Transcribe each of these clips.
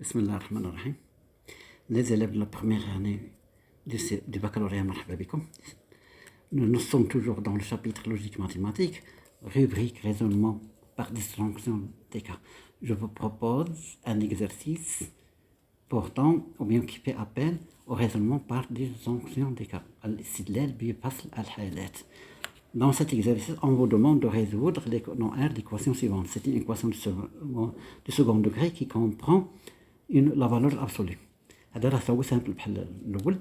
Bismillah ar-Rahman ar-Rahim. Les élèves de la première année du baccalauréat, marhaba bikoum. Nous sommes toujours dans le chapitre logique mathématique, rubrique raisonnement par disjonction des cas. Je vous propose un exercice portant ou bien qui fait appel au raisonnement par disjonction des cas. Dans cet exercice, on vous demande de résoudre l'équation suivante. C'est une équation du second degré qui comprend la valeur absolue. هذا راه simple بحال الأول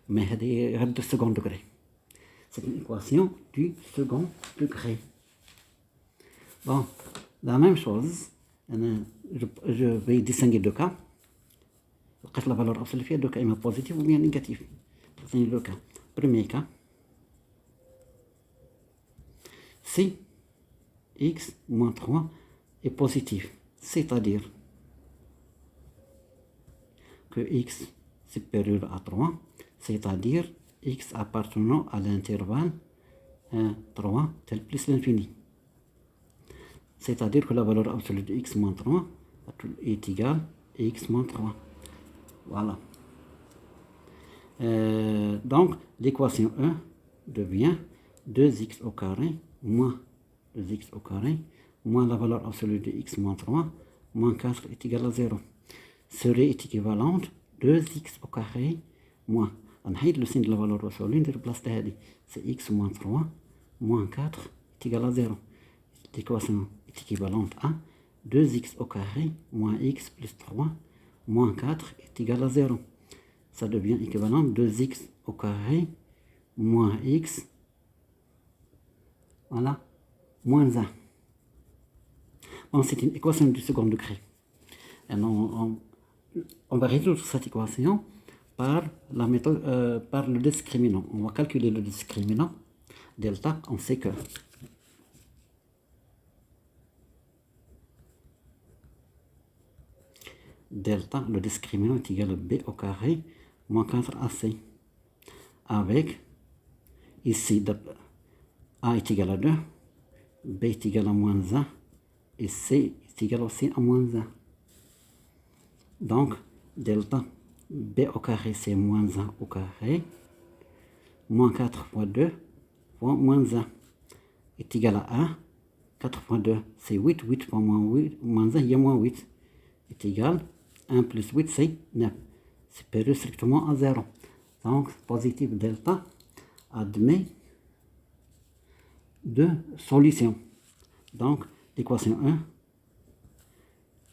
mais هذه غير du second degré. C'est une équation du second degré. Bon, la même chose, je vais distinguer deux cas. La valeur absolue فيها deux cas, إما positif ou bien négatif. C'est deux cas. Premier cas, si x moins 3 est positif, c'est-à-dire que x supérieur à 3, c'est-à-dire x appartenant à l'intervalle 3 tel plus l'infini. C'est-à-dire que la valeur absolue de x moins 3 est égale à x moins 3. Voilà. Donc, l'équation 1 devient 2x au carré moins 2x au carré moins la valeur absolue de x moins 3 moins 4 est égal à 0. Serait équivalente 2x au carré moins. On a le signe de la valeur absolue, on replace c'est x moins 3 moins 4 est égal à 0. L'équation est équivalente à 2x au carré moins x plus 3 moins 4 est égal à 0. Ça devient équivalent 2x au carré moins x, voilà, moins 1. Bon, c'est une équation du second degré. Et on va résoudre cette équation par la méthode, par le discriminant. On va calculer le discriminant delta. On sait que delta, le discriminant est égal à b au carré moins 4ac. Avec ici a est égal à 2, b est égal à moins 1 et c est égal aussi à moins 1. Donc, delta b au carré, c'est moins 1 au carré, moins 4 fois 2 fois moins 1 est égal à 1. 4 fois 2, c'est 8. 8 fois moins 1, il y a moins 8, est égal à 1 plus 8, c'est 9. Supérieur strictement à 0. Donc, positif delta admet deux solutions. Donc, l'équation 1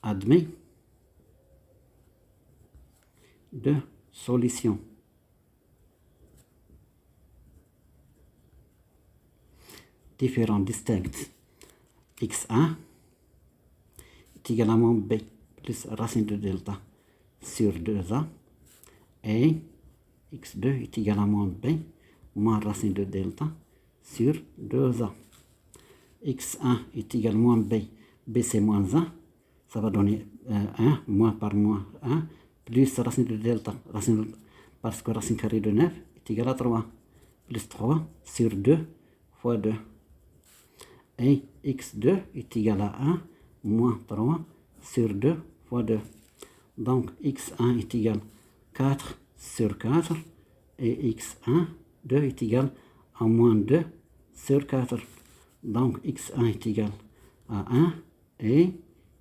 admet deux solutions. Différentes, distinctes. x1 est égal à moins b plus racine de delta sur 2a et x2 est égal à moins b moins racine de delta sur 2a. x1 est égal à moins b, b c'est moins 1, ça va donner 1, moins par moins 1, plus racine de delta, parce que racine carrée de 9 est égal à 3, plus 3 sur 2 fois 2. Et x2 est égal à 1, moins 3 sur 2 fois 2. Donc x1 est égal à 4 sur 4 et x1, 2 est égal à moins 2 sur 4. Donc x1 est égal à 1 et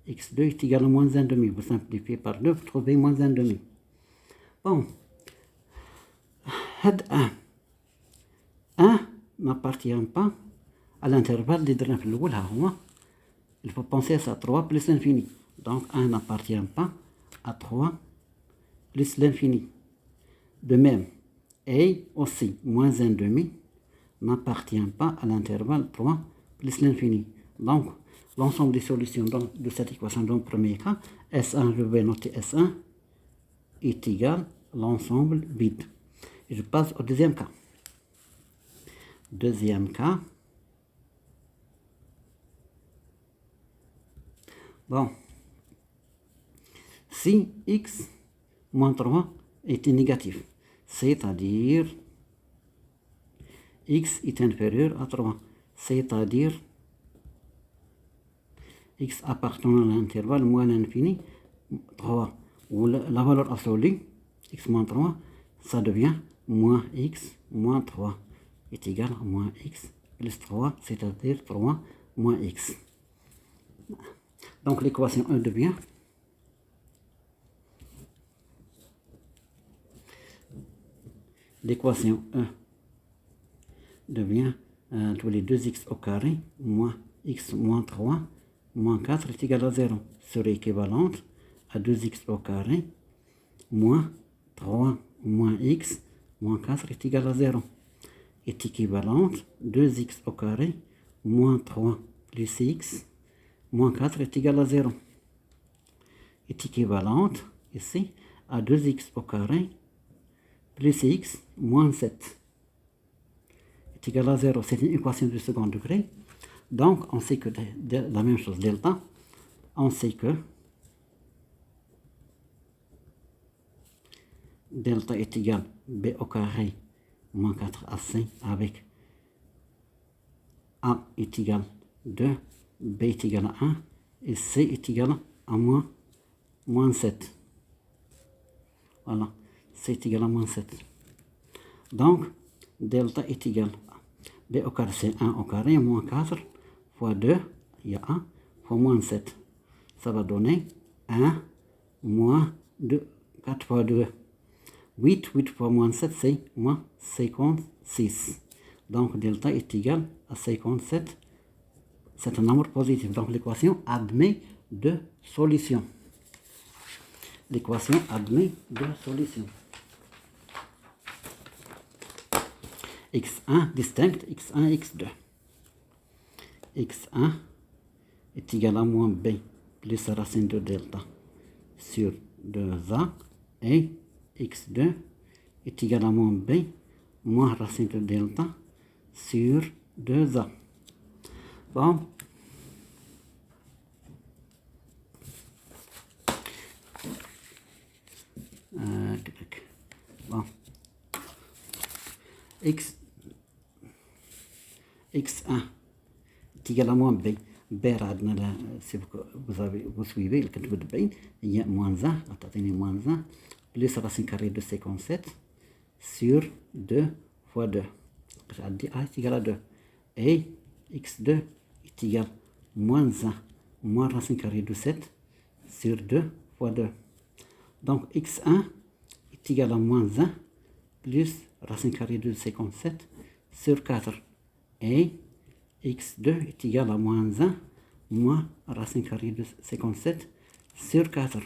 x2 est égal à moins 1,5. Vous simplifiez par 2, vous trouvez moins 1,5. Bon, had 1 n'appartient pas à l'intervalle des درنا في الأول ها هو. Il faut penser à ça, 3 plus l'infini. Donc 1 n'appartient pas à 3 plus l'infini. De même, et aussi moins 1,5 n'appartient pas à l'intervalle 3 plus l'infini. Donc, l'ensemble des solutions de cette équation dans le premier cas, S1, je vais noter S1, est égal à l'ensemble vide. Et je passe au deuxième cas. Deuxième cas. Bon. Si x moins 3 est négatif, c'est-à-dire x est inférieur à 3, c'est-à-dire x appartenant à l'intervalle moins l'infini 3. ou la valeur absolue, x moins 3, ça devient moins x moins 3 est égal à moins x plus 3, c'est-à-dire 3 moins x. Donc l'équation 1 devient tous les 2x au carré moins x moins 3 moins 4 est égal à 0 serait équivalente à 2x au carré moins 3 moins x moins 4 est égal à 0 est équivalente 2x au carré moins 3 plus x moins 4 est égal à 0 est équivalente ici à 2x au carré plus x moins 7 est égal à 0. C'est une équation du second degré. Donc, on sait que la même chose, delta, on sait que delta est égal à b au carré moins 4ac avec a est égal à 2, b est égal à 1 et c est égal à moins 7. Voilà, c est égal à moins 7. Donc, delta est égal à b au carré, c'est 1 au carré, moins 4 fois 2, il y a 1, fois moins 7. Ça va donner 1 moins 2, 4 fois 2. 8 fois moins 7, c'est moins 56. Donc, delta est égal à 57. C'est un nombre positif. Donc, l'équation admet deux solutions. L'équation admet deux solutions. x1 distinct, x1 et x2. x1 est égal à moins b plus la racine de delta sur 2a et x2 est égal à moins b moins racine de delta sur 2a. Bon. Bon. x1 est égal à moins b. b si vous suivez le calcul de b, il y a moins 1, attendez, moins 1 plus racine carrée de 57 sur 2 fois 2. A est égal à 2. Et x2 est égal à moins 1 moins racine carrée de 7 sur 2 fois 2. Donc x1 est égal à moins 1 plus racine carrée de 57 sur 4. Et x2 est égal à moins 1 moins racine carrée de 57 sur 4.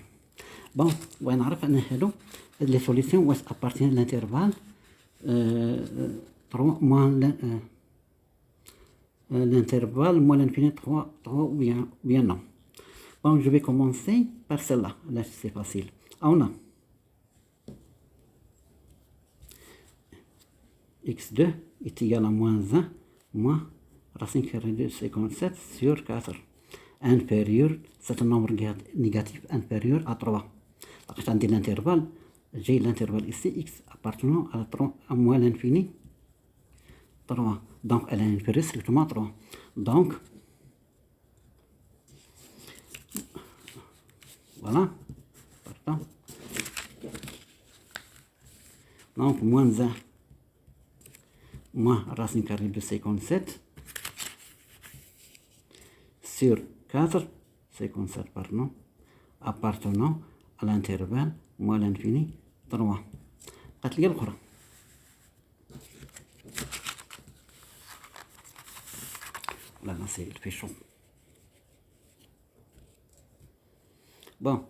Bon, on va voir les solutions où appartient l'intervalle 3 moins l'intervalle moins l'infini 3 ou bien non. Bon, je vais commencer par celle-là. Là, c'est facile. On a x2 est égal à moins 1 moins racine carrée de 57 sur 4. Inférieur, c'est un nombre négatif inférieur à 3. Quand on dit l'intervalle, j'ai l'intervalle ici, x appartenant à 3 à moins l'infini 3. Donc, elle est inférieure strictement à 3. Donc, voilà. Pardon. Donc, moins 1 moins racine carrée de 57 sur 4, 57 pardon, appartenant à l'intervalle moins l'infini 3. قتلي الأخرى. Là, c'est il fait chaud. Bon,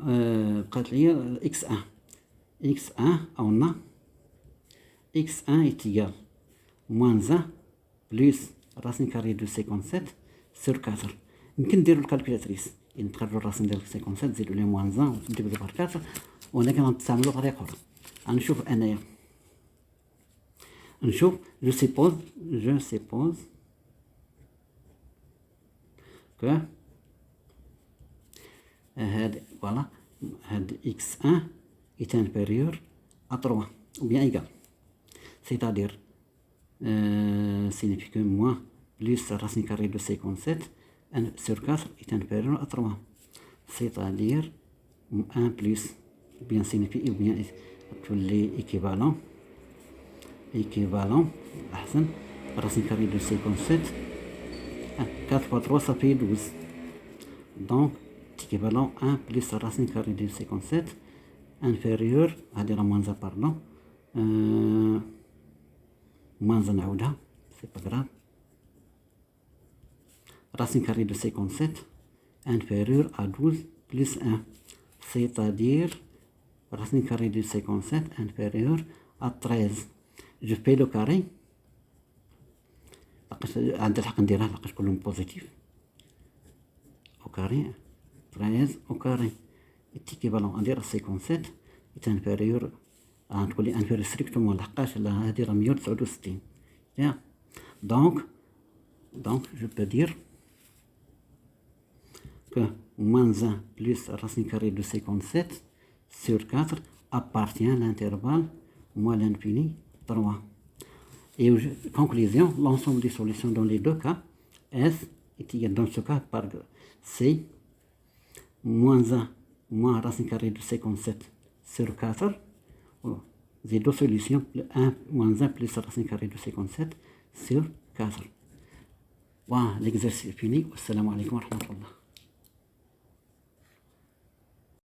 x1. x1, on a x1 est égal moins 1 plus racine carrée de 57 sur 4. يمكن نديرو الكالكولاتريس نتخرجوا الراسين ديال 57 نزيدو ليه موان 1 ونضربو بار 4 ولكن غنستعملو طريقة أخرى. غنشوف أنايا نشوف je suppose que voilà x1 est inférieur à 3 ou bien égal, c'est-à-dire signifie que moins plus racine carrée de 57 sur 4 est inférieur à 3, c'est-à-dire 1 plus bien signifie ou bien تولي équivalent أحسن. Racine carrée de 57. 4 fois 3 ça fait 12. Donc équivalent 1 plus racine carrée de 57 inférieur à dire moins un pardon moins un عودها c'est pas grave. Racine carrée de 57 inférieur à 12 plus 1, c'est-à-dire racine carrée de 57 inférieur à 13. Je fais le carré. عند الحق نديرها لقاش كلهم بوزيتيف au carré 13 au carré est équivalent ندير 57 est inférieur تقولي inférieur strictement لحقاش هذه راه 169. Donc je peux dire que moins 1 plus racine carrée de 57 sur 4 appartient à l'intervalle moins l'infini 3. Et conclusion, l'ensemble des solutions dans les deux cas, S est égal dans ce cas par C, moins 1 moins racine carrée de 57 sur 4. Les deux solutions, 1 moins 1 plus racine carrée de 57 sur 4. Voilà, l'exercice est fini. Assalamu alaikum wa rahmatullah.